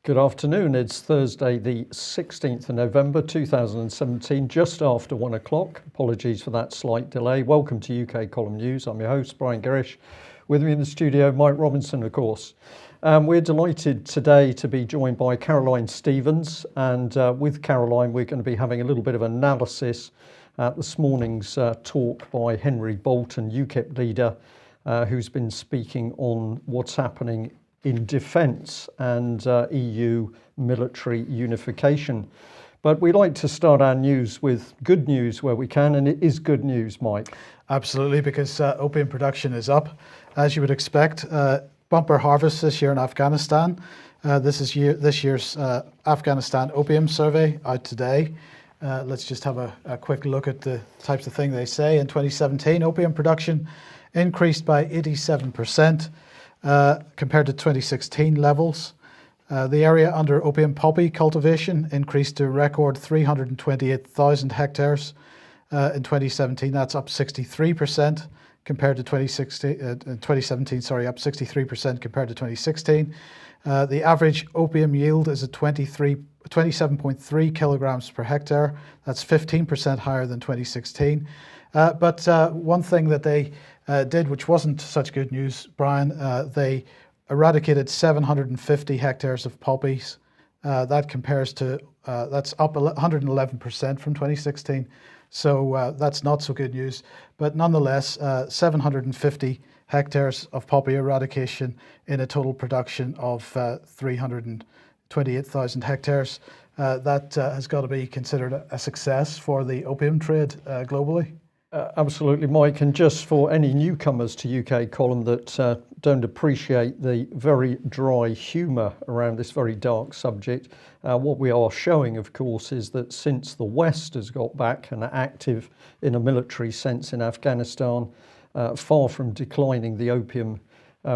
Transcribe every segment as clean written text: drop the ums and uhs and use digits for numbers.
Good afternoon. It's Thursday, the 16th of November 2017, just after 1 o'clock. Apologies for that slight delay. Welcome to UK Column News. I'm your host, Brian Girish. With me in the studio, Mike Robinson, of course. We're delighted today to be joined by Caroline Stevens, and with Caroline, we're going to be having a little bit of analysis at this morning's talk by Henry Bolton, UKIP leader, who's been speaking on what's happening in defence and EU military unification. But we like to start our news with good news where we can, and it is good news, Mike. Absolutely, because opium production is up, as you would expect. Bumper harvest this year in Afghanistan. This year's Afghanistan Opium Survey out today. Let's just have a quick look at the types of thing they say. In 2017, opium production increased by 87%. Compared to 2016 levels. The area under opium poppy cultivation increased to a record 328,000 hectares in 2017. That's up 63% compared to 2017, up 63% compared to 2016. The average opium yield is at 27.3 kilograms per hectare. That's 15% higher than 2016. But one thing that they did, which wasn't such good news, Brian, they eradicated 750 hectares of poppies. That compares to, that's up 111% from 2016. So that's not so good news. But nonetheless, 750 hectares of poppy eradication in a total production of 328,000 hectares. That has got to be considered a success for the opium trade globally. Absolutely, Mike. And just for any newcomers to UK Column that don't appreciate the very dry humour around this very dark subject, what we are showing, of course, is that since the West has got back and active in a military sense in Afghanistan, far from declining, the opium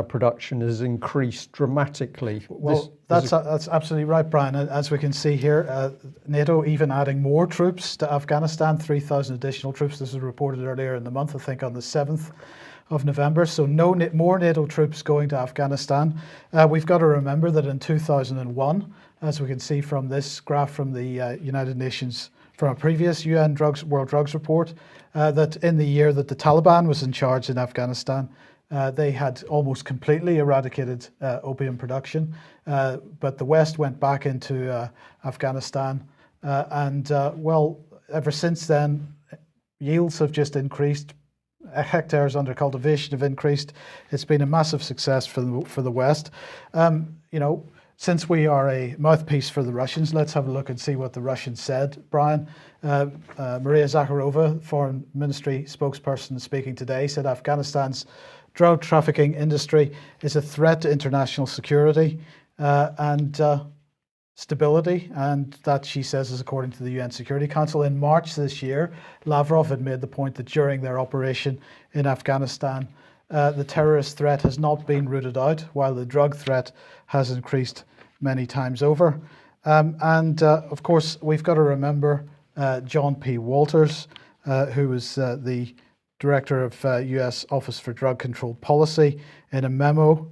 production has increased dramatically. Well, that's absolutely right, Brian. As we can see here, NATO even adding more troops to Afghanistan, 3,000 additional troops. This was reported earlier in the month, I think on the 7th of November. So more NATO troops going to Afghanistan. We've got to remember that in 2001, as we can see from this graph from the United Nations, from a previous UN World Drugs Report, that in the year that the Taliban was in charge in Afghanistan, they had almost completely eradicated opium production, but the West went back into Afghanistan, and ever since then, yields have just increased. Hectares under cultivation have increased. It's been a massive success for the West. Since we are a mouthpiece for the Russians, let's have a look and see what the Russians said. Brian, Maria Zakharova, Foreign Ministry spokesperson speaking today, said Afghanistan's drug trafficking industry is a threat to international security and stability, and that, she says, is according to the UN Security Council. In March this year, Lavrov had made the point that during their operation in Afghanistan, the terrorist threat has not been rooted out, while the drug threat has increased many times over. Of course, we've got to remember John P. Walters, who was the Director of US Office for Drug Control Policy. In a memo,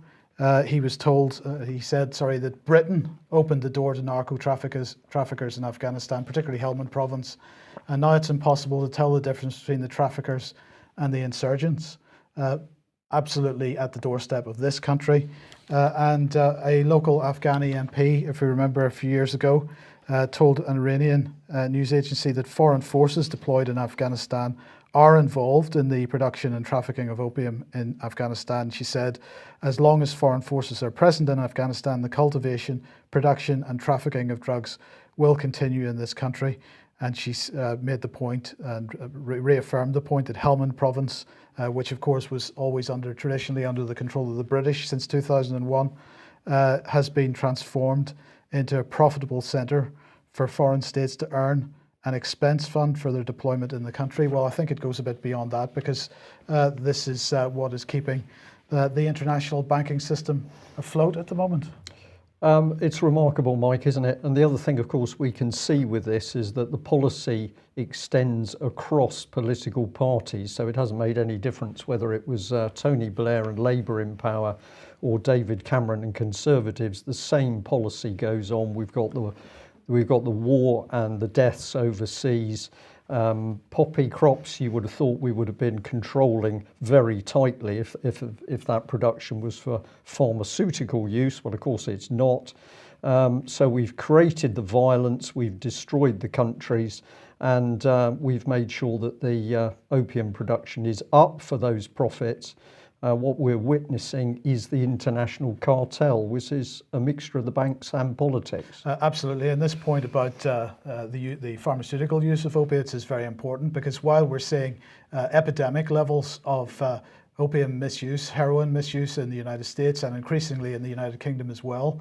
he said that Britain opened the door to narco traffickers in Afghanistan, particularly Helmand province, and now it's impossible to tell the difference between the traffickers and the insurgents. Absolutely at the doorstep of this country. And a local Afghani MP, if you remember a few years ago, told an Iranian news agency that foreign forces deployed in Afghanistan are involved in the production and trafficking of opium in Afghanistan. She said, as long as foreign forces are present in Afghanistan, the cultivation, production and trafficking of drugs will continue in this country. And she made the point and reaffirmed the point that Helmand province, which of course was always traditionally under the control of the British since 2001, has been transformed into a profitable centre for foreign states to earn an expense fund for their deployment in the country. Well, I think it goes a bit beyond that, because this is what is keeping the international banking system afloat at the moment. It's remarkable, Mike, isn't it? And the other thing, of course, we can see with this is that the policy extends across political parties. So it hasn't made any difference whether it was Tony Blair and Labour in power or David Cameron and Conservatives, the same policy goes on. We've got the war and the deaths overseas. Poppy crops, you would have thought we would have been controlling very tightly if that production was for pharmaceutical use. Well, of course it's not. So we've created the violence, we've destroyed the countries, and we've made sure that the opium production is up for those profits. What we're witnessing is the international cartel, which is a mixture of the banks and politics. Absolutely, and this point about the pharmaceutical use of opiates is very important, because while we're seeing epidemic levels of opium misuse, heroin misuse in the United States and increasingly in the United Kingdom as well,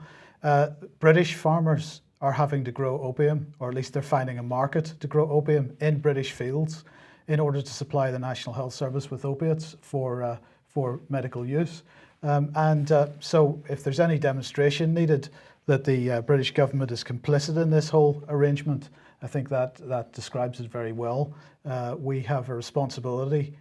British farmers are having to grow opium, or at least they're finding a market to grow opium in British fields in order to supply the National Health Service with opiates for medical use. So if there's any demonstration needed that the British government is complicit in this whole arrangement, I think that describes it very well. We have a responsibility,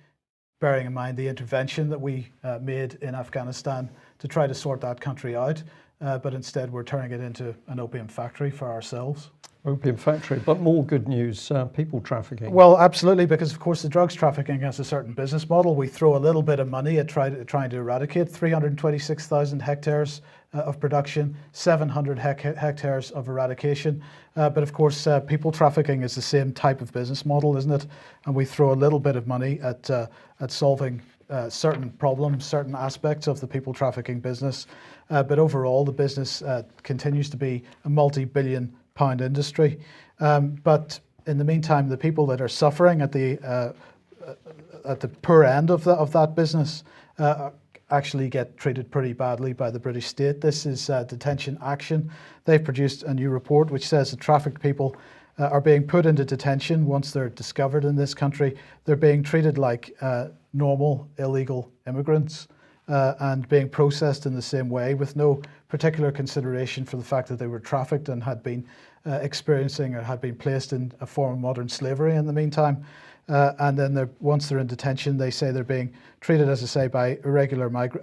bearing in mind the intervention that we made in Afghanistan to try to sort that country out, but instead we're turning it into an opium factory for ourselves. Opium factory, but more good news, people trafficking. Well, absolutely, because of course the drugs trafficking has a certain business model. We throw a little bit of money at trying to eradicate 326,000 hectares of production, 700 hectares of eradication. But of course, people trafficking is the same type of business model, isn't it? And we throw a little bit of money at solving certain problems, certain aspects of the people trafficking business. But overall, the business continues to be a multi-billion-pound industry. But in the meantime, the people that are suffering at the poor end of that business actually get treated pretty badly by the British state. This is Detention Action. They've produced a new report which says that trafficked people are being put into detention once they're discovered in this country. They're being treated like normal illegal immigrants and being processed in the same way, with no particular consideration for the fact that they were trafficked and had been experiencing or had been placed in a form of modern slavery in the meantime. And then once they're in detention, they say they're being treated, as I say, by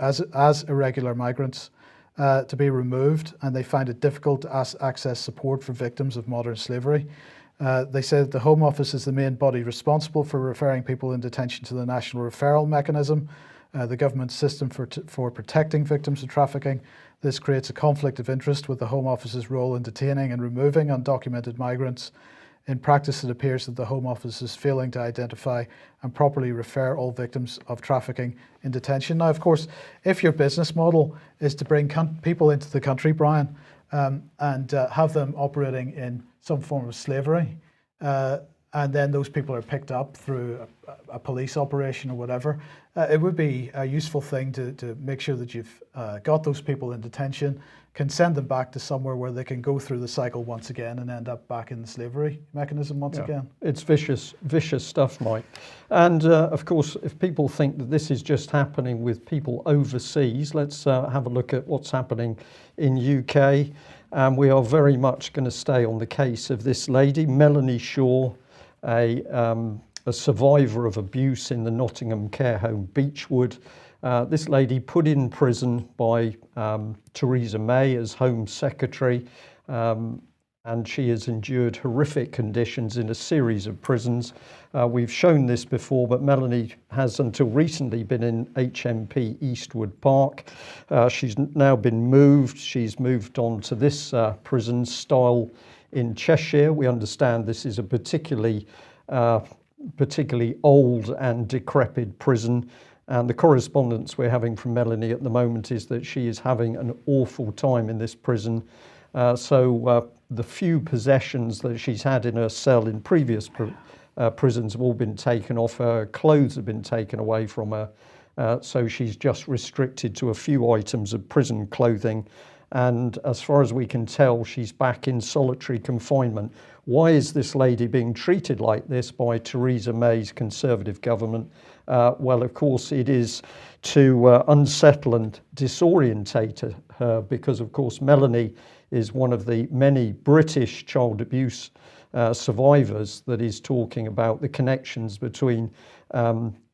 as irregular migrants to be removed, and they find it difficult to access support for victims of modern slavery. They say that the Home Office is the main body responsible for referring people in detention to the National Referral Mechanism, the government system for protecting victims of trafficking. This creates a conflict of interest with the Home Office's role in detaining and removing undocumented migrants. In practice, it appears that the Home Office is failing to identify and properly refer all victims of trafficking in detention. Now, of course, if your business model is to bring people into the country, Brian, and have them operating in some form of slavery, and then those people are picked up through a police operation or whatever, it would be a useful thing to make sure that you've got those people in detention, can send them back to somewhere where they can go through the cycle once again and end up back in the slavery mechanism once again. It's vicious stuff, Mike. And of course, if people think that this is just happening with people overseas, let's have a look at what's happening in UK. And we are very much going to stay on the case of this lady, Melanie Shaw, a survivor of abuse in the Nottingham care home Beechwood. This lady put in prison by Theresa May as Home Secretary, and she has endured horrific conditions in a series of prisons. We've shown this before, but Melanie has until recently been in HMP Eastwood Park. She's now been moved. She's moved on to this prison style in Cheshire. We understand this is a particularly old and decrepit prison. And the correspondence we're having from Melanie at the moment is that she is having an awful time in this prison. So the few possessions that she's had in her cell in previous prisons have all been taken off her. Clothes have been taken away from her. So she's just restricted to a few items of prison clothing. And as far as we can tell, she's back in solitary confinement. Why is this lady being treated like this by Theresa May's Conservative government? Well, of course, it is to unsettle and disorientate her, because, of course, Melanie is one of the many British child abuse survivors that is talking about the connections between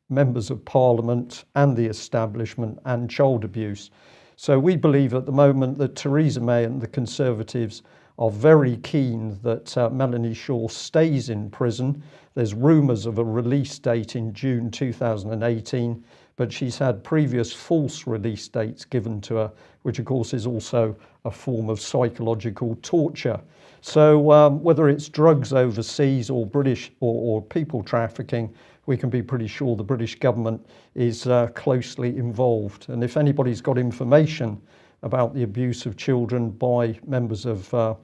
members of Parliament and the establishment and child abuse. So we believe at the moment that Theresa May and the Conservatives are very keen that Melanie Shaw stays in prison. There's rumours of a release date in June 2018, but she's had previous false release dates given to her, which of course is also a form of psychological torture. So whether it's drugs overseas or British or people trafficking, we can be pretty sure the British government is closely involved. And if anybody's got information about the abuse of children by members of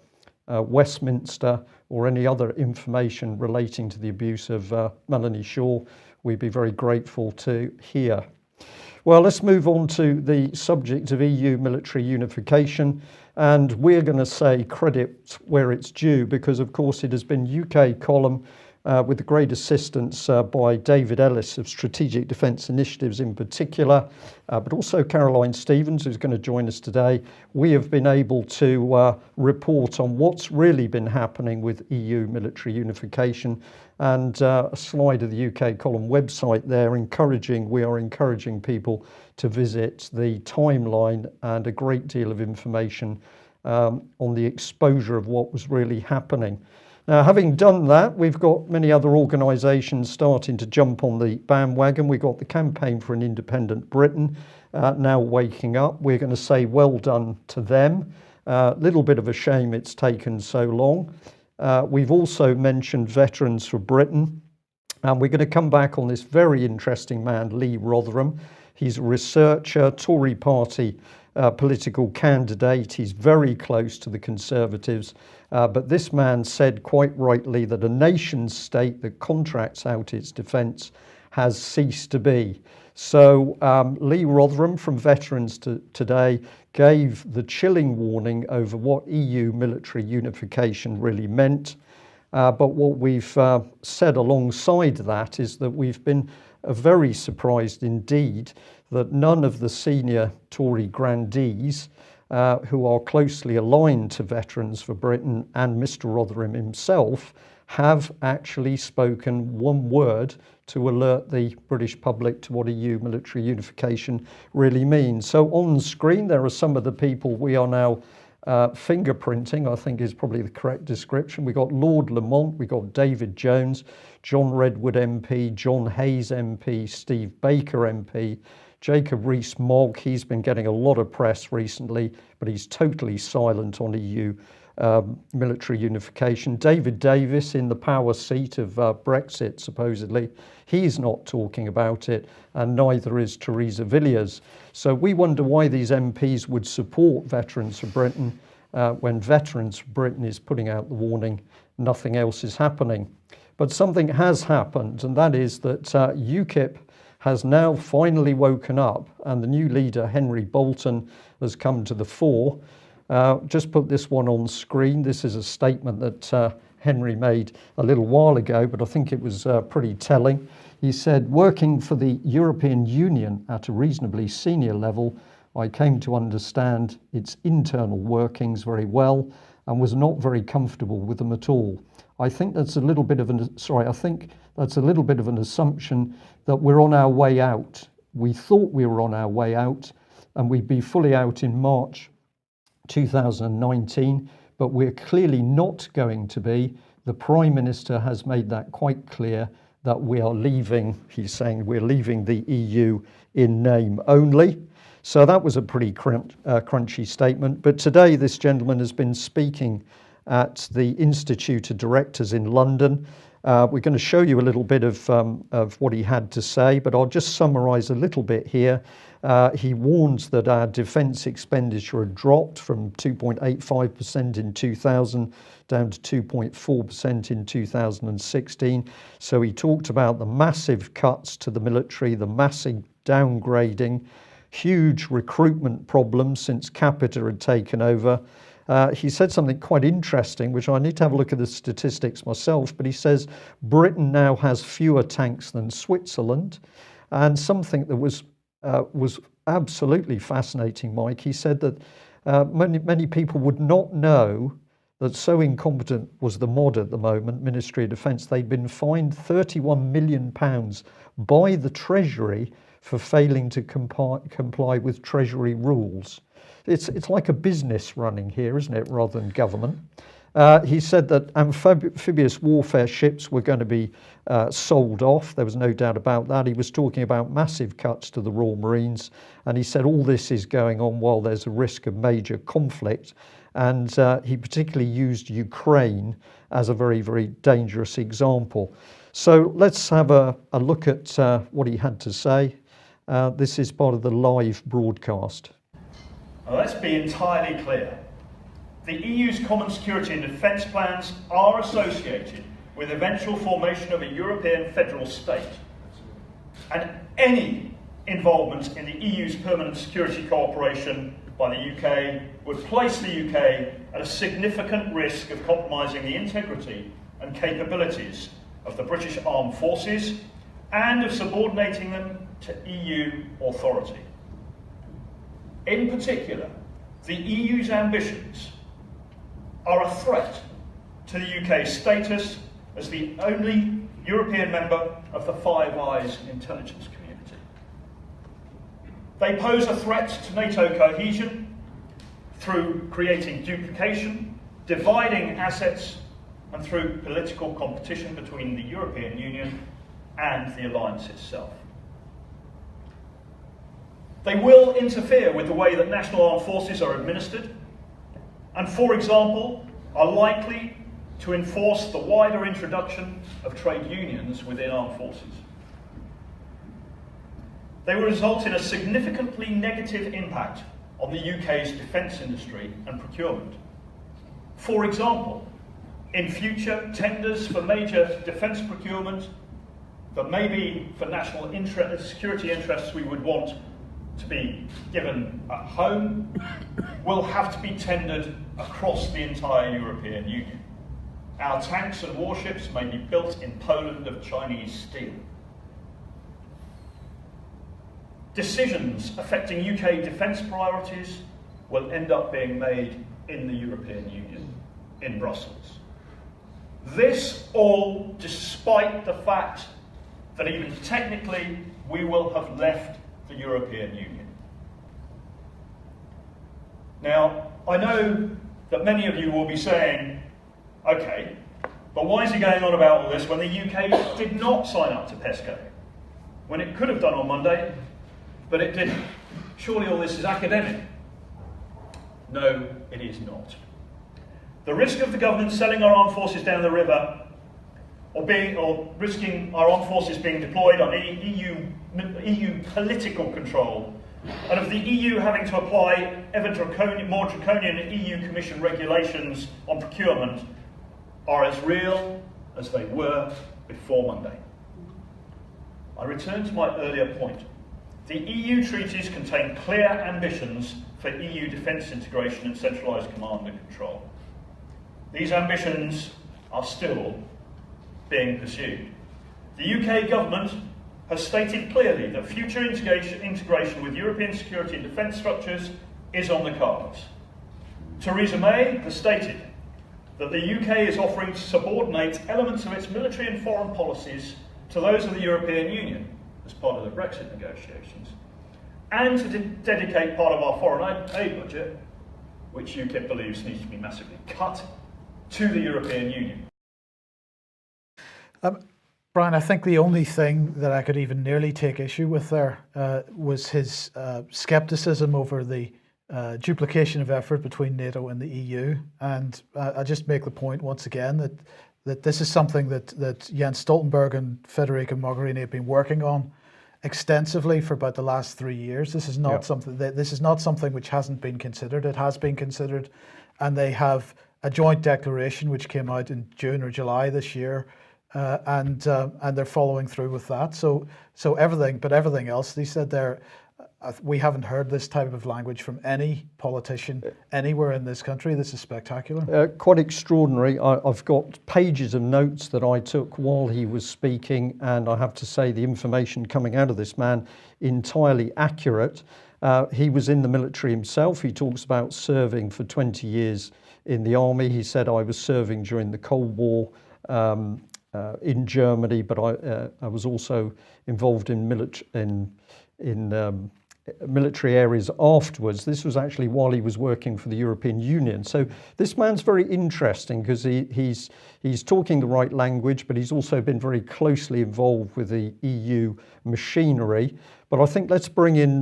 Westminster or any other information relating to the abuse of Melanie Shaw, we'd be very grateful to hear. Well, let's move on to the subject of EU military unification, and we're going to say credit where it's due, because of course it has been UK column with the great assistance by David Ellis of Strategic Defence Initiatives in particular, but also Caroline Stevens, who's going to join us today. We have been able to report on what's really been happening with EU military unification, and a slide of the UK column website there we are encouraging people to visit the timeline and a great deal of information on the exposure of what was really happening. Now, having done that, we've got many other organisations starting to jump on the bandwagon. We've got the Campaign for an Independent Britain now waking up. We're going to say well done to them. A little bit of a shame it's taken so long. We've also mentioned Veterans for Britain, and we're going to come back on this very interesting man, Lee Rotherham. He's a researcher, Tory party political candidate. He's very close to the Conservatives, but this man said quite rightly that a nation state that contracts out its defence has ceased to be. So Lee Rotherham from Veterans Today gave the chilling warning over what EU military unification really meant. But what we've said alongside that is that we've been very surprised indeed that none of the senior Tory grandees who are closely aligned to Veterans for Britain and Mr. Rotherham himself have actually spoken one word to alert the British public to what EU military unification really means. So on screen there are some of the people we are now fingerprinting, I think is probably the correct description. We've got Lord Lamont, we've got David Jones, John Redwood MP, John Hayes MP, Steve Baker MP, Jacob Rees-Mogg. He's been getting a lot of press recently, but he's totally silent on EU military unification. David Davis in the power seat of Brexit, supposedly, he's not talking about it, and neither is Theresa Villiers. So we wonder why these MPs would support Veterans for Britain when Veterans for Britain is putting out the warning nothing else is happening. But something has happened, and that is that UKIP has now finally woken up, and the new leader, Henry Bolton, has come to the fore. Just put this one on screen. This is a statement that Henry made a little while ago, but I think it was pretty telling. He said, "Working for the European Union at a reasonably senior level, I came to understand its internal workings very well and was not very comfortable with them at all. I think that's a little bit of an assumption that we're on our way out. We thought we were on our way out and we'd be fully out in March 2019, but we're clearly not going to be. The Prime Minister has made that quite clear that we are leaving," he's saying we're leaving the EU in name only. So that was a pretty crunchy statement. But today this gentleman has been speaking at the Institute of Directors in London. We're going to show you a little bit of what he had to say, but I'll just summarise a little bit here. He warns that our defence expenditure had dropped from 2.85% in 2000 down to 2.4% in 2016. So he talked about the massive cuts to the military, the massive downgrading, huge recruitment problems since Capita had taken over. He said something quite interesting, which I need to have a look at the statistics myself, but he says Britain now has fewer tanks than Switzerland. And something that was absolutely fascinating, Mike, he said that many people would not know that so incompetent was the MOD at the moment, Ministry of Defence. They'd been fined £31 million by the Treasury for failing to comply with Treasury rules. It's like a business running here, isn't it, rather than government. He said that amphibious warfare ships were going to be sold off. There was no doubt about that. He was talking about massive cuts to the Royal Marines, and he said all this is going on while there's a risk of major conflict. And he particularly used Ukraine as a very, very dangerous example. So let's have a look at what he had to say. This is part of the live broadcast. Now, let's be entirely clear. The EU's common security and defence plans are associated with eventual formation of a European federal state. And any involvement in the EU's permanent security cooperation by the UK would place the UK at a significant risk of compromising the integrity and capabilities of the British Armed Forces and of subordinating them to EU authority. In particular, the EU's ambitions are a threat to the UK's status as the only European member of the Five Eyes intelligence community. They pose a threat to NATO cohesion through creating duplication, dividing assets, and through political competition between the European Union and the alliance itself. They will interfere with the way that national armed forces are administered, and, for example, are likely to enforce the wider introduction of trade unions within armed forces. They will result in a significantly negative impact on the UK's defence industry and procurement. For example, in future tenders for major defence procurement that may be for national security interests we would want to be given at home will have to be tendered across the entire European Union. Our tanks and warships may be built in Poland of Chinese steel. Decisions affecting UK defence priorities will end up being made in the European Union, in Brussels. This all despite the fact that even technically we will have left the European Union. Now, I know that many of you will be saying, okay, but why is he going on about all this when the UK did not sign up to PESCO? When it could have done on Monday, but it didn't. Surely all this is academic. No, it is not. The risk of the government selling our armed forces down the river or risking our armed forces being deployed on EU political control, and of the EU having to apply more draconian EU Commission regulations on procurement are as real as they were before Monday. I return to my earlier point. The EU treaties contain clear ambitions for EU defence integration and centralised command and control. These ambitions are still being pursued. The UK government has stated clearly that future integration with European security and defence structures is on the cards. Theresa May has stated that the UK is offering to subordinate elements of its military and foreign policies to those of the European Union as part of the Brexit negotiations, and to dedicate part of our foreign aid budget, which UKIP believes needs to be massively cut, to the European Union. Brian, I think the only thing that I could even nearly take issue with there was his scepticism over the duplication of effort between NATO and the EU. And I just make the point once again that this is something that Jens Stoltenberg and Federica Mogherini have been working on extensively for about the last 3 years. This is not something which hasn't been considered. It has been considered, and they have a joint declaration which came out in June or July this year, and they're following through with that. So everything else they said there, we haven't heard this type of language from any politician anywhere in this country. This is spectacular. Quite extraordinary. I've got pages of notes that I took while he was speaking, and I have to say the information coming out of this man entirely accurate. He was in the military himself. He talks about serving for 20 years in the army. He said, I was serving during the Cold War in Germany, but I was also involved in military areas afterwards. This was actually while he was working for the European Union. So this man's very interesting because he's talking the right language, but he's also been very closely involved with the EU machinery. But I think let's bring in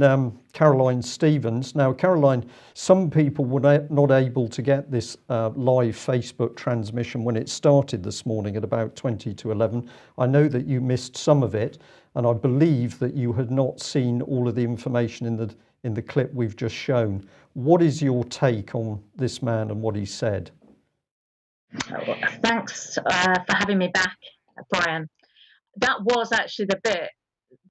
Caroline Stevens. Now, Caroline, some people were not able to get this live Facebook transmission when it started this morning at about 20 to 11. I know that you missed some of it, and I believe that you had not seen all of the information in the clip we've just shown. What is your take on this man and what he said? Thanks for having me back, Brian. That was actually the bit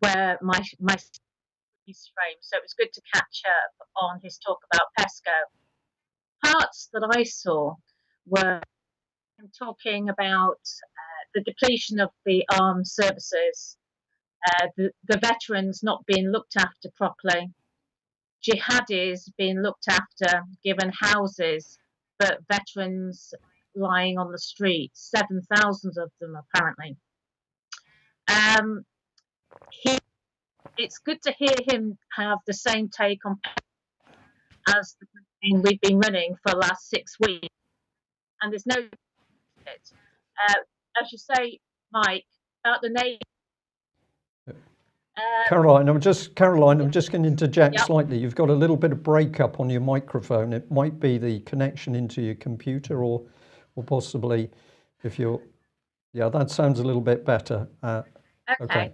where my piece framed, so it was good to catch up on his talk about PESCO. Parts that I saw were him talking about the depletion of the armed services, the veterans not being looked after properly, jihadis being looked after, given houses, but veterans lying on the street, 7,000 of them apparently. It's good to hear him have the same take on as the campaign we've been running for the last 6 weeks, and there's no as you say, Mike, about the name. Caroline, I'm just going to interject slightly. You've got a little bit of breakup on your microphone. It might be the connection into your computer, or possibly if you're, that sounds a little bit better. Okay.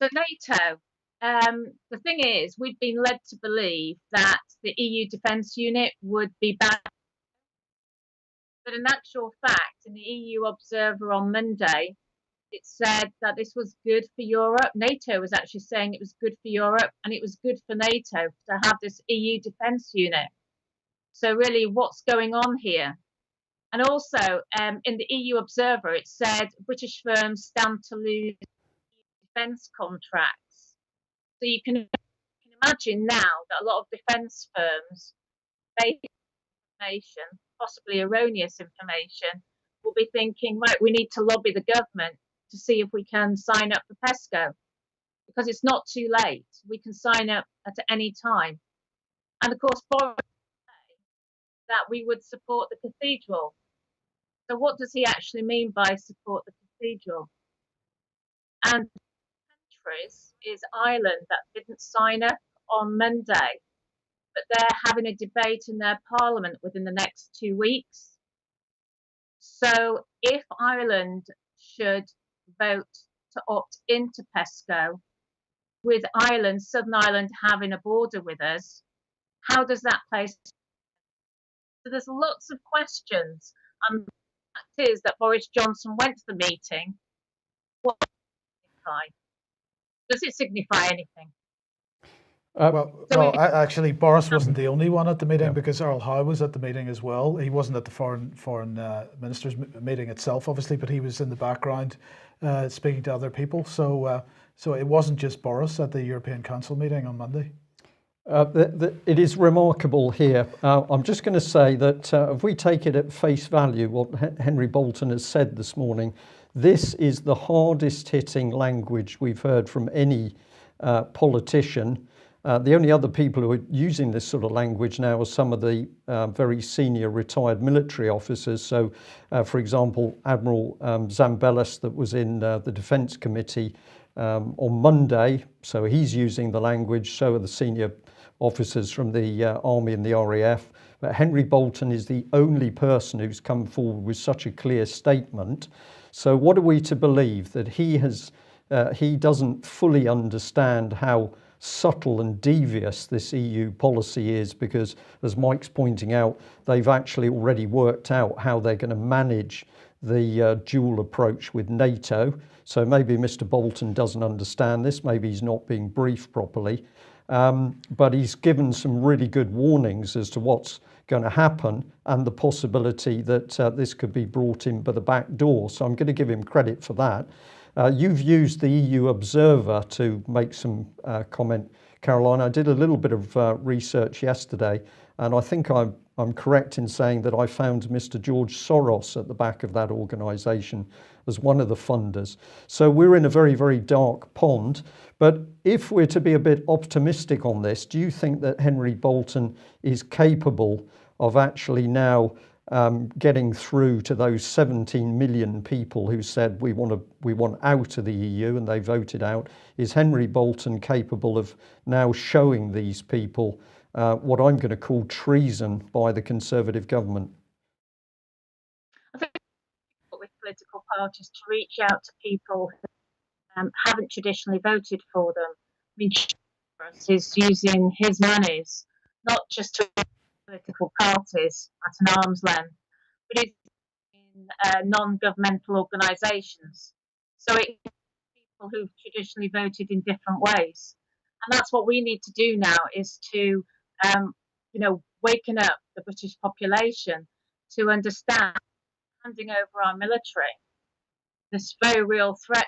So NATO, the thing is, we've been led to believe that the EU Defence Unit would be bad. But in actual fact, in the EU Observer on Monday, it said that this was good for Europe. NATO was actually saying it was good for Europe, and it was good for NATO to have this EU Defence Unit. So really, what's going on here? And also, in the EU Observer, it said British firms stand to lose defence contracts. So you can imagine now that a lot of defence firms, based on information, possibly erroneous information, will be thinking, right, we need to lobby the government to see if we can sign up for PESCO, because it's not too late. We can sign up at any time. And of course, Boris said that we would support the cathedral. So what does he actually mean by support the cathedral? And countries is Ireland that didn't sign up on Monday, but they're having a debate in their parliament within the next 2 weeks. So if Ireland should vote to opt into PESCO, with Ireland, Southern Ireland having a border with us, how does that place? So there's lots of questions. And the fact is that Boris Johnson went to the meeting. What does it signify? Does it signify anything? Actually, Boris wasn't the only one at the meeting, because Earl Howe was at the meeting as well. He wasn't at the foreign ministers meeting itself, obviously, but he was in the background speaking to other people. So it wasn't just Boris at the European Council meeting on Monday. It is remarkable here. I'm just going to say that if we take it at face value, what Henry Bolton has said this morning, this is the hardest hitting language we've heard from any politician. The only other people who are using this sort of language now are some of the very senior retired military officers. So, for example, Admiral Zambellis, that was in the Defence Committee on Monday, so he's using the language, so are the senior officers from the Army and the RAF. But Henry Bolton is the only person who's come forward with such a clear statement. So what are we to believe? That he doesn't fully understand how subtle and devious this EU policy is, because, as Mike's pointing out, they've actually already worked out how they're going to manage the dual approach with NATO. So maybe Mr. Bolton doesn't understand this, maybe he's not being briefed properly, but he's given some really good warnings as to what's going to happen and the possibility that this could be brought in by the back door. So I'm going to give him credit for that. You've used the EU Observer to make some comment, Caroline. I did a little bit of research yesterday, and I think I'm I'm correct in saying that I found Mr. George Soros at the back of that organisation as one of the funders. So we're in a very, very dark pond. But if we're to be a bit optimistic on this, do you think that Henry Bolton is capable of actually now getting through to those 17 million people who said we want out of the EU and they voted out? Is Henry Bolton capable of now showing these people what I'm going to call treason by the Conservative government? I think with political parties to reach out to people who haven't traditionally voted for them. I mean, Soros is using his monies not just to political parties at an arm's length, but it's in non-governmental organisations. So it's people who've traditionally voted in different ways. And that's what we need to do now, is to, waken up the British population to understand handing over our military, this very real threat.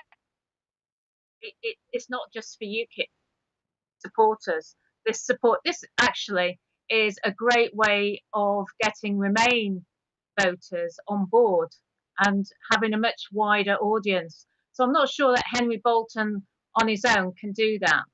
It's not just for UKIP supporters. This actually is a great way of getting Remain voters on board and having a much wider audience. So I'm not sure that Henry Bolton on his own can do that.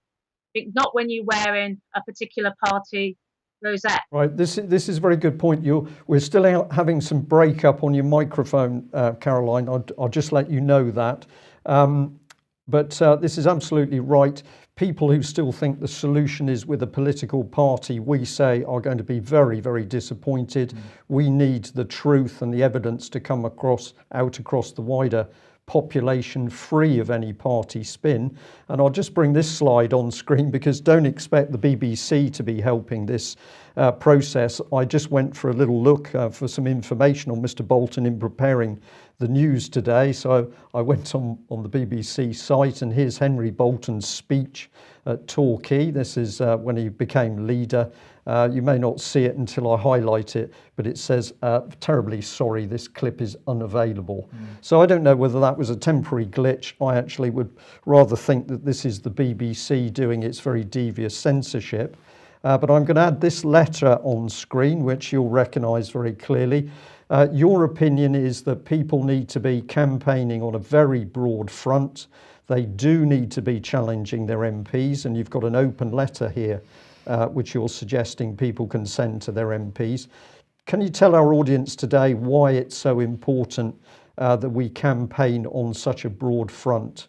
Not when you're wearing a particular party rosette. Right, this is a very good point. We're still having some breakup on your microphone, Caroline. I'll just let you know that. But this is absolutely right. People who still think the solution is with a political party, we say, are going to be very, very disappointed. We need the truth and the evidence to come out across the wider population, free of any party spin. And I'll just bring this slide on screen, because don't expect the BBC to be helping this process. I just went for a little look for some information on Mr. Bolton in preparing the news today. So I went on the BBC site, and here's Henry Bolton's speech at Torquay. This is when he became leader. You may not see it until I highlight it, but it says, terribly sorry, this clip is unavailable. So I don't know whether that was a temporary glitch. I actually would rather think that this is the BBC doing its very devious censorship. But I'm going to add this letter on screen, which you'll recognise very clearly. Your opinion is that people need to be campaigning on a very broad front. They do need to be challenging their MPs, and you've got an open letter here, which you're suggesting people can send to their MPs. Can you tell our audience today why it's so important that we campaign on such a broad front?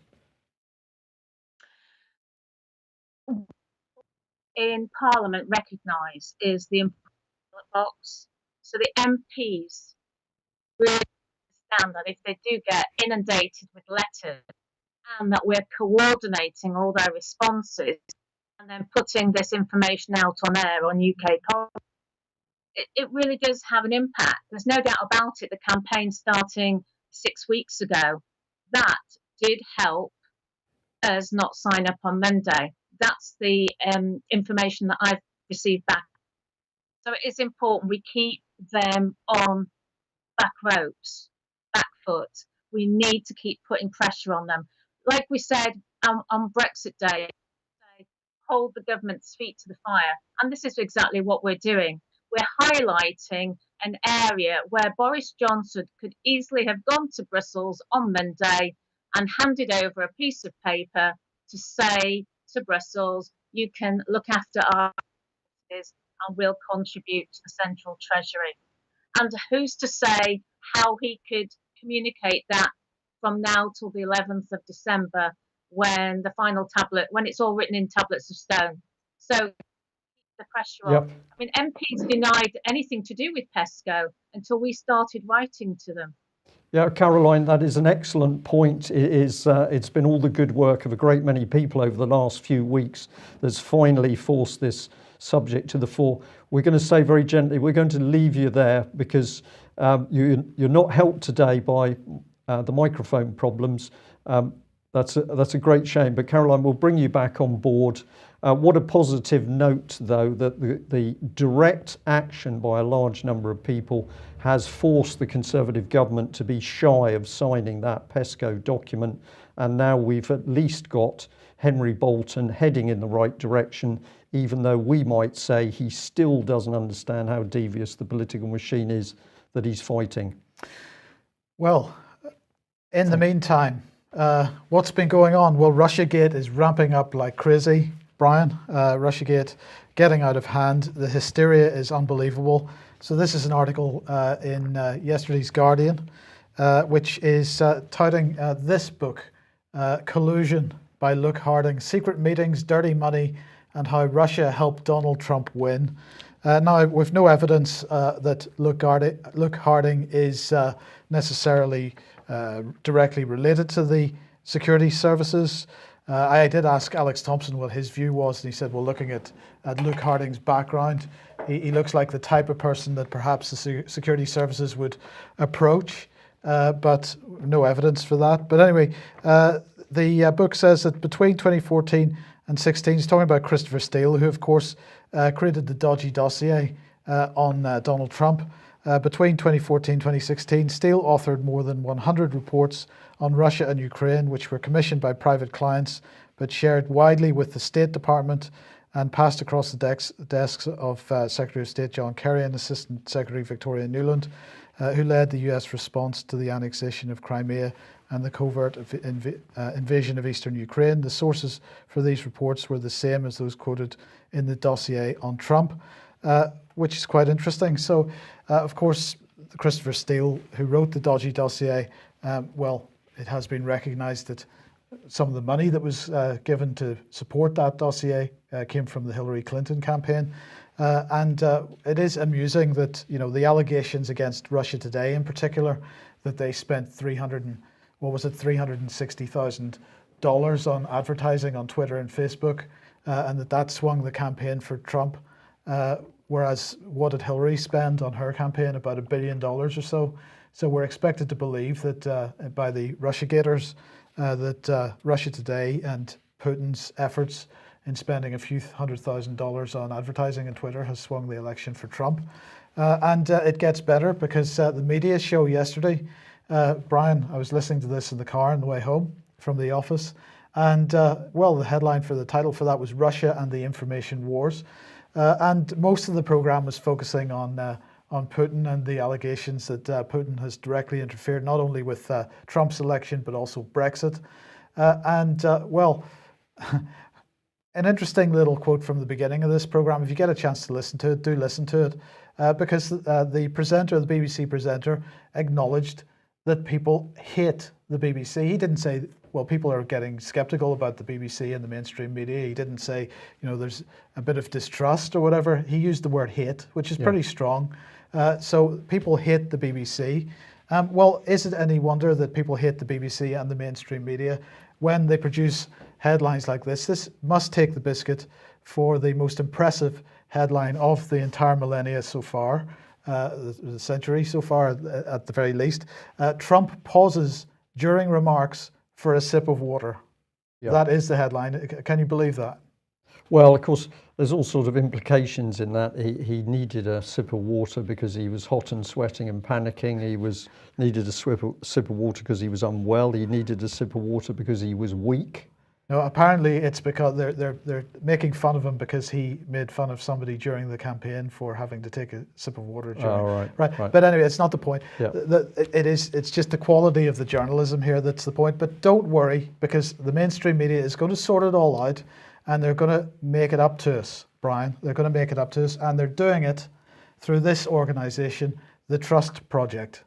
In Parliament recognise is the ballot box. So the MPs really understand that if they do get inundated with letters, and that we're coordinating all their responses and then putting this information out on air on UK Parliament, it really does have an impact. There's no doubt about it. The campaign starting 6 weeks ago, that did help us not sign up on Monday. That's the information that I've received back. So it is important we keep them on back ropes, back foot. We need to keep putting pressure on them. Like we said on Brexit Day, hold the government's feet to the fire. And this is exactly what we're doing. We're highlighting an area where Boris Johnson could easily have gone to Brussels on Monday and handed over a piece of paper to say to Brussels, you can look after our businesses and we'll contribute to the central treasury. And who's to say how he could communicate that from now till the 11th of December, when the final tablet, when it's all written in tablets of stone. So the pressure on. I mean, MPs denied anything to do with PESCO until we started writing to them. Yeah, Caroline, that is an excellent point. It's been all the good work of a great many people over the last few weeks that's finally forced this subject to the fore. We're going to say very gently, we're going to leave you there, because you're not helped today by the microphone problems. That's a great shame. But Caroline, we'll bring you back on board. What a positive note, though, that the direct action by a large number of people has forced the Conservative government to be shy of signing that PESCO document. And now we've at least got Henry Bolton heading in the right direction, even though we might say he still doesn't understand how devious the political machine is that he's fighting? Well, in the meantime, what's been going on? Well, Russiagate is ramping up like crazy, Brian. Russiagate getting out of hand. The hysteria is unbelievable. So this is an article in yesterday's Guardian, which is touting this book, Collusion by Luke Harding, Secret Meetings, Dirty Money, and How Russia Helped Donald Trump Win. Now, with no evidence that Luke Harding is necessarily directly related to the security services. I did ask Alex Thompson what his view was, and he said, well, looking at Luke Harding's background, he looks like the type of person that perhaps the security services would approach, but no evidence for that. But anyway, the book says that between 2014 and 16, he's talking about Christopher Steele, who of course created the dodgy dossier on Donald Trump. Between 2014 and 2016, Steele authored more than 100 reports on Russia and Ukraine, which were commissioned by private clients, but shared widely with the State Department and passed across the desks of Secretary of State John Kerry and Assistant Secretary Victoria Nuland, who led the US response to the annexation of Crimea and the covert invasion of eastern Ukraine. The sources for these reports were the same as those quoted in the dossier on Trump, which is quite interesting. So, of course, Christopher Steele, who wrote the dodgy dossier, well, it has been recognised that some of the money that was given to support that dossier came from the Hillary Clinton campaign. And it is amusing that, you know, the allegations against Russia Today in particular, that they spent $360,000 on advertising on Twitter and Facebook, and that swung the campaign for Trump. Whereas what did Hillary spend on her campaign? About $1 billion or so. So we're expected to believe that by the Russiagators, that Russia Today and Putin's efforts in spending a few $100,000 on advertising on Twitter has swung the election for Trump. And it gets better because the media show yesterday, Brian, I was listening to this in the car on the way home from the office, and well, the headline for the title for that was Russia and the Information Wars. And most of the program was focusing on Putin and the allegations that Putin has directly interfered not only with Trump's election but also Brexit. Well, an interesting little quote from the beginning of this program. If you get a chance to listen to it, do listen to it, because the presenter, the BBC presenter, acknowledged that people hate the BBC. He didn't say, well, people are getting skeptical about the BBC and the mainstream media. He didn't say, you know, there's a bit of distrust or whatever. He used the word hate, which is pretty strong. So people hate the BBC. Well, is it any wonder that people hate the BBC and the mainstream media when they produce headlines like this? This must take the biscuit for the most impressive headline of the entire millennia so far, the century so far at the very least. Trump pauses during remarks for a sip of water. Yeah. That is the headline. Can you believe that? Well, of course, there's all sorts of implications in that. He needed a sip of water because he was hot and sweating and panicking. He needed a sip of water because he was unwell. He needed a sip of water because he was weak. No, apparently it's because they're making fun of him because he made fun of somebody during the campaign for having to take a sip of water. Right. But anyway, it's not the point. Yeah. It's just the quality of the journalism here that's the point. But don't worry, because the mainstream media is going to sort it all out, and they're going to make it up to us, Brian. They're going to make it up to us, and they're doing it through this organisation, the Trust Project.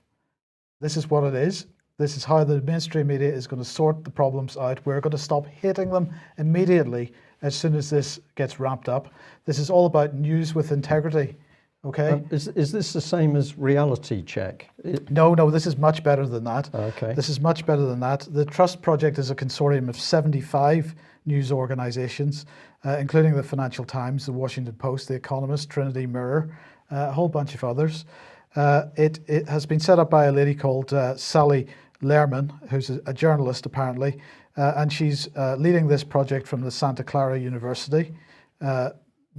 This is what it is. This is how the mainstream media is going to sort the problems out. We're going to stop hating them immediately as soon as this gets ramped up. This is all about news with integrity, okay? Is this the same as Reality Check? No, this is much better than that. Okay. This is much better than that. The Trust Project is a consortium of 75 news organisations, including the Financial Times, the Washington Post, the Economist, Trinity Mirror, a whole bunch of others. It has been set up by a lady called Sally Lehrman, who's a journalist apparently, and she's leading this project from the Santa Clara University,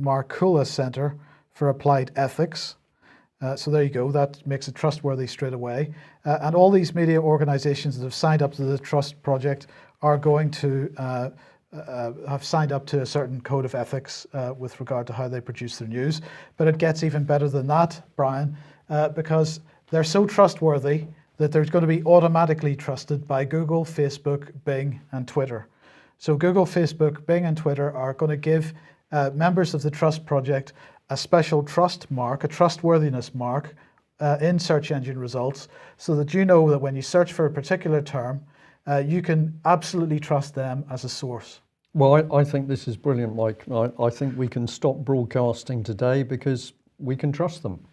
Markula Center for Applied Ethics. So there you go, that makes it trustworthy straight away. And all these media organizations that have signed up to the Trust Project are going to have signed up to a certain code of ethics with regard to how they produce their news. But it gets even better than that, Brian, because they're so trustworthy that they're going to be automatically trusted by Google, Facebook, Bing, and Twitter. So Google, Facebook, Bing, and Twitter are going to give members of the Trust Project a special trust mark, a trustworthiness mark in search engine results, so that you know that when you search for a particular term, you can absolutely trust them as a source. Well, I think this is brilliant, Mike. I think we can stop broadcasting today because we can trust them.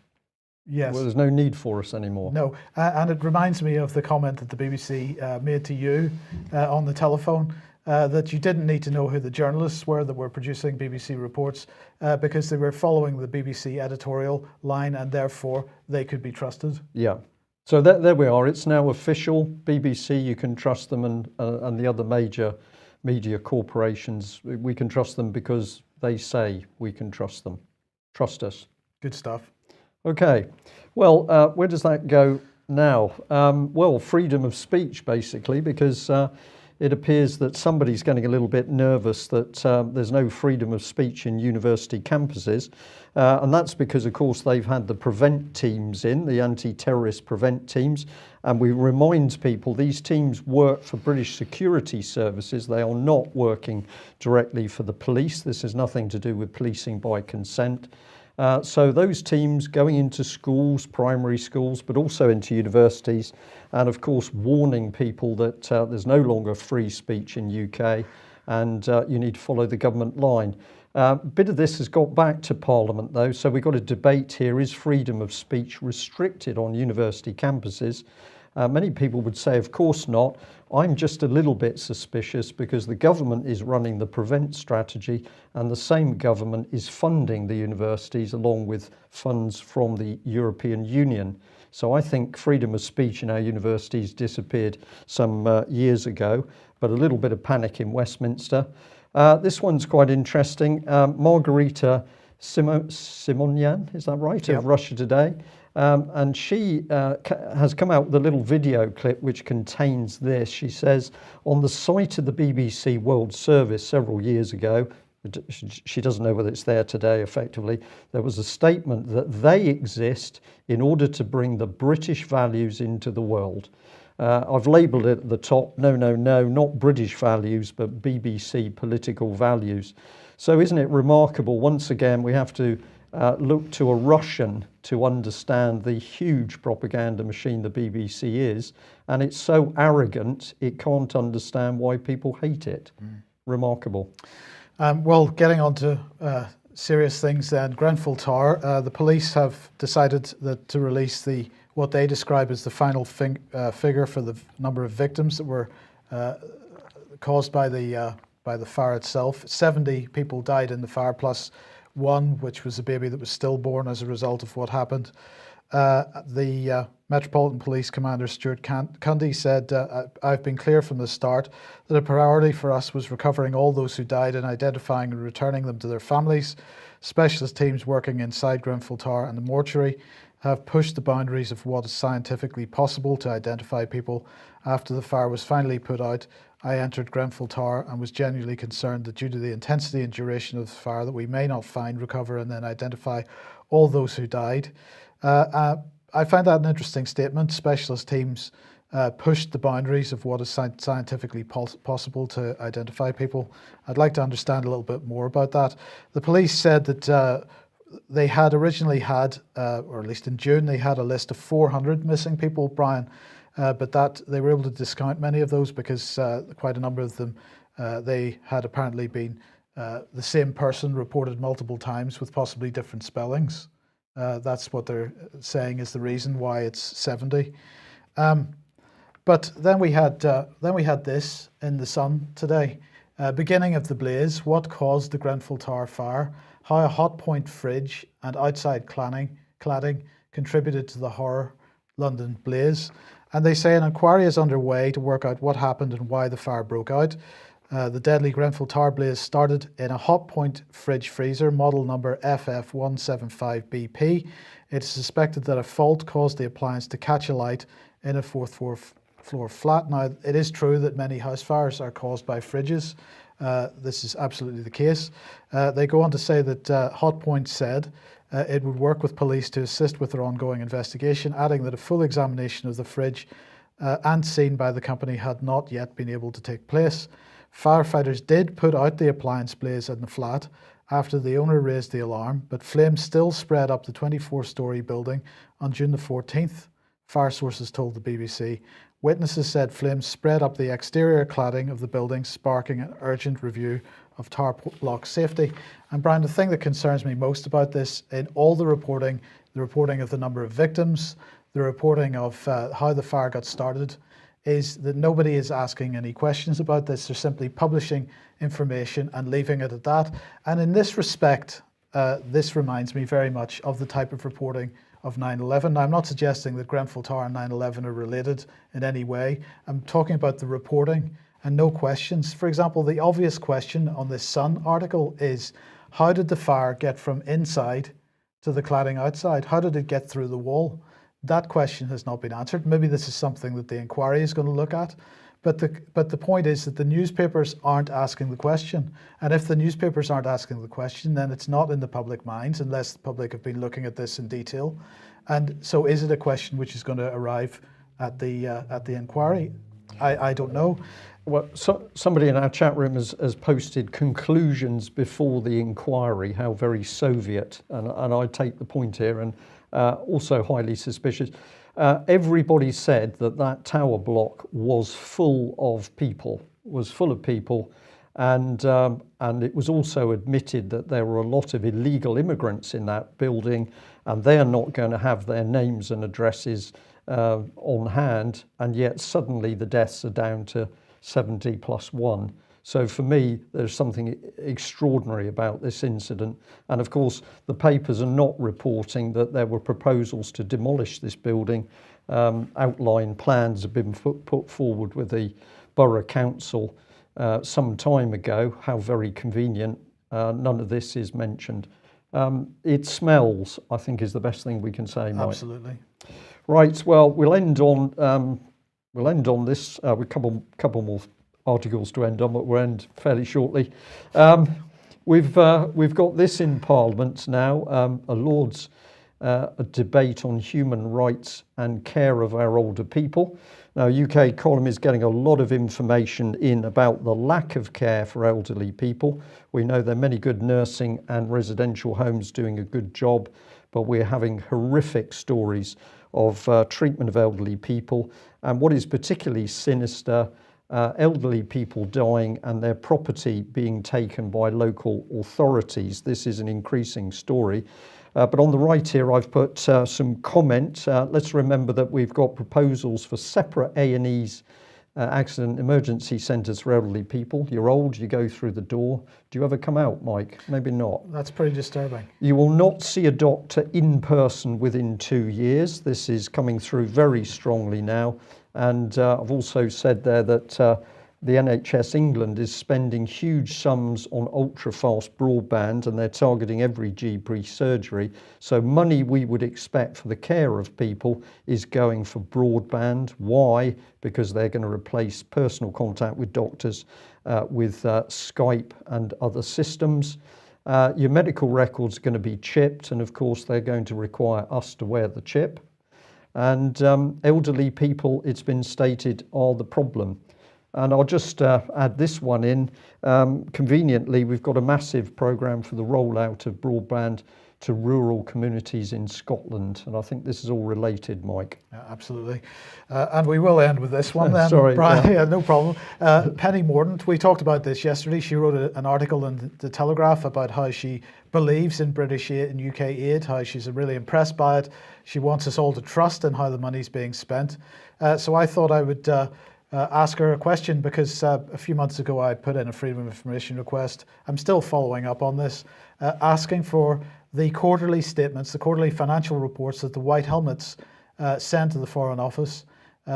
Yes. Well, there's no need for us anymore. No, and it reminds me of the comment that the BBC made to you on the telephone, that you didn't need to know who the journalists were that were producing BBC reports because they were following the BBC editorial line and therefore they could be trusted. Yeah. So there we are. It's now official. BBC, you can trust them, and the other major media corporations, we can trust them because they say we can trust them. Trust us. Good stuff. Okay. Well, where does that go now? Well, freedom of speech, basically, because it appears that somebody's getting a little bit nervous that there's no freedom of speech in university campuses. And that's because, of course, they've had the prevent teams in, the anti-terrorist prevent teams. And we remind people these teams work for British security services. They are not working directly for the police. This has nothing to do with policing by consent. So those teams going into schools, primary schools, but also into universities, and of course warning people that there's no longer free speech in UK and you need to follow the government line. A bit of this has got back to Parliament though, so we've got a debate here. Is freedom of speech restricted on university campuses? Many people would say, of course not. I'm just a little bit suspicious because the government is running the prevent strategy and the same government is funding the universities along with funds from the European Union. So I think freedom of speech in our universities disappeared some years ago, but a little bit of panic in Westminster. This one's quite interesting. Margarita Simonyan, is that right, Yep. of Russia Today. And she has come out with a little video clip which contains this. She says, on the site of the BBC World Service several years ago, she doesn't know whether it's there today effectively, there was a statement that they exist in order to bring the British values into the world. I've labelled it at the top, no, not British values, but BBC political values. So isn't it remarkable? Once again, we have to look to a Russian to understand the huge propaganda machine the BBC is, and it's so arrogant it can't understand why people hate it. Remarkable. Well, getting on to serious things then, Grenfell Tower, the police have decided that to release what they describe as the final figure for the number of victims that were caused by the fire itself. 70 people died in the fire, plus one, which was a baby that was stillborn as a result of what happened. The Metropolitan Police Commander Stuart Cundy said, I've been clear from the start that a priority for us was recovering all those who died and identifying and returning them to their families. Specialist teams working inside Grenfell Tower and the mortuary have pushed the boundaries of what is scientifically possible to identify people. After the fire was finally put out, I entered Grenfell Tower and was genuinely concerned that due to the intensity and duration of the fire that we may not find, recover and then identify all those who died. I find that an interesting statement. Specialist teams pushed the boundaries of what is scientifically possible to identify people. I'd like to understand a little bit more about that. The police said that they had originally had, or at least in June, they had a list of 400 missing people, Brian. But that they were able to discount many of those because quite a number of them, they had apparently been the same person reported multiple times with possibly different spellings. That's what they're saying is the reason why it's 70. But then we had this in the Sun today. Beginning of the blaze, what caused the Grenfell Tower fire? How a hot point fridge and outside cladding contributed to the horror London blaze. And they say an inquiry is underway to work out what happened and why the fire broke out. The deadly Grenfell Tower blaze started in a hot point fridge freezer, model number FF175BP. It is suspected that a fault caused the appliance to catch alight in a fourth floor flat. Now, it is true that many house fires are caused by fridges, this is absolutely the case. They go on to say that Hotpoint said it would work with police to assist with their ongoing investigation, adding that a full examination of the fridge and scene by the company had not yet been able to take place. Firefighters did put out the appliance blaze in the flat after the owner raised the alarm, but flames still spread up the 24-storey building on June the 14th, fire sources told the BBC. Witnesses said flames spread up the exterior cladding of the building, sparking an urgent review of tower block safety. And Brian, the thing that concerns me most about this, in all the reporting of the number of victims, the reporting of how the fire got started, is that nobody is asking any questions about this. They're simply publishing information and leaving it at that. And in this respect, this reminds me very much of the type of reporting of 9/11. Now, I'm not suggesting that Grenfell Tower and 9/11 are related in any way. I'm talking about the reporting and no questions. For example, the obvious question on this Sun article is, how did the fire get from inside to the cladding outside? How did it get through the wall? That question has not been answered. Maybe this is something that the inquiry is going to look at. But the point is that the newspapers aren't asking the question. And if the newspapers aren't asking the question, then it's not in the public minds unless the public have been looking at this in detail. And so is it a question which is going to arrive at the inquiry? I don't know. Well, somebody in our chat room has posted conclusions before the inquiry, how very Soviet, and I take the point here, and also highly suspicious. Everybody said that tower block was full of people, and it was also admitted that there were a lot of illegal immigrants in that building, and they're not going to have their names and addresses on hand, and yet suddenly the deaths are down to 70 plus 1. So for me, there's something extraordinary about this incident. And of course, the papers are not reporting that there were proposals to demolish this building. Outline plans have been put forward with the Borough Council some time ago. How very convenient. None of this is mentioned. It smells, I think, is the best thing we can say, Mike. Absolutely. Right, well, we'll end on this with a couple more articles to end on, but we'll end fairly shortly. We've got this in Parliament now, a Lord's a debate on human rights and care of our older people. Now, UK column is getting a lot of information in about the lack of care for elderly people. We know there are many good nursing and residential homes doing a good job, but we're having horrific stories of treatment of elderly people. And what is particularly sinister, elderly people dying and their property being taken by local authorities. This is an increasing story. But on the right here, I've put some comment. Let's remember that we've got proposals for separate A&Es, accident emergency centres for elderly people. You're old, you go through the door. Do you ever come out, Mike? Maybe not. That's pretty disturbing. You will not see a doctor in person within 2 years. This is coming through very strongly now. And I've also said there that the NHS England is spending huge sums on ultra-fast broadband, and they're targeting every GP surgery. So money we would expect for the care of people is going for broadband. Why? Because they're going to replace personal contact with doctors with Skype and other systems. Your medical records are going to be chipped, and of course they're going to require us to wear the chip. And elderly people, it's been stated, are the problem. And I'll just add this one in. Conveniently, we've got a massive programme for the rollout of broadband to rural communities in Scotland. And I think this is all related, Mike. Yeah, absolutely. And we will end with this one then. Sorry, Brian, yeah, no problem. Penny Mordaunt, we talked about this yesterday. She wrote an article in the Telegraph about how she believes in British aid and UK aid, how she's really impressed by it. She wants us all to trust in how the money's being spent. So I thought I would ask her a question, because a few months ago I put in a Freedom of Information request. I'm still following up on this, asking for the quarterly statements, the quarterly financial reports that the White Helmets send to the Foreign Office.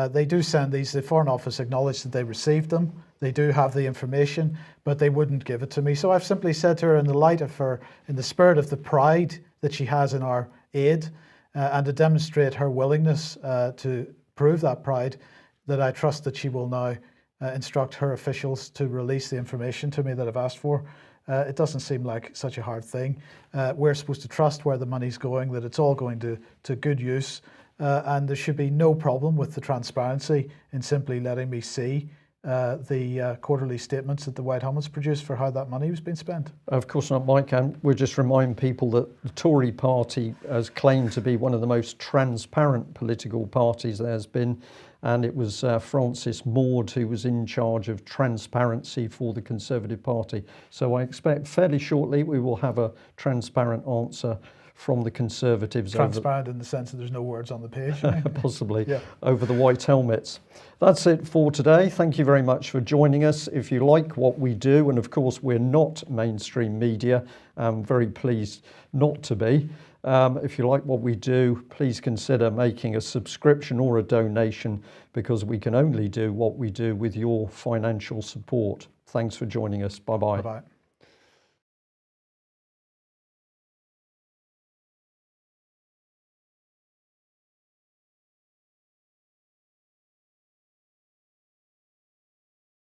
They do send these. The Foreign Office acknowledged that they received them. They do have the information, but they wouldn't give it to me. So I've simply said to her, in the light of her, in the spirit of the pride that she has in our aid, and to demonstrate her willingness to prove that pride, that I trust that she will now instruct her officials to release the information to me that I've asked for. It doesn't seem like such a hard thing. We're supposed to trust where the money's going, that it's all going to good use, and there should be no problem with the transparency in simply letting me see the quarterly statements that the White Hum has produced for how that money was being spent. Of course not, Mike, and we'll just remind people that the Tory party has claimed to be one of the most transparent political parties there has been, and it was Francis Maude who was in charge of transparency for the Conservative Party. So I expect fairly shortly we will have a transparent answer from the Conservatives. Transparent in the sense that there's no words on the page. Possibly, yeah. Over the white helmets. That's it for today. Thank you very much for joining us. If you like what we do, and of course we're not mainstream media, I'm very pleased not to be. If you like what we do, please consider making a subscription or a donation, because we can only do what we do with your financial support. Thanks for joining us. Bye-bye. Bye-bye.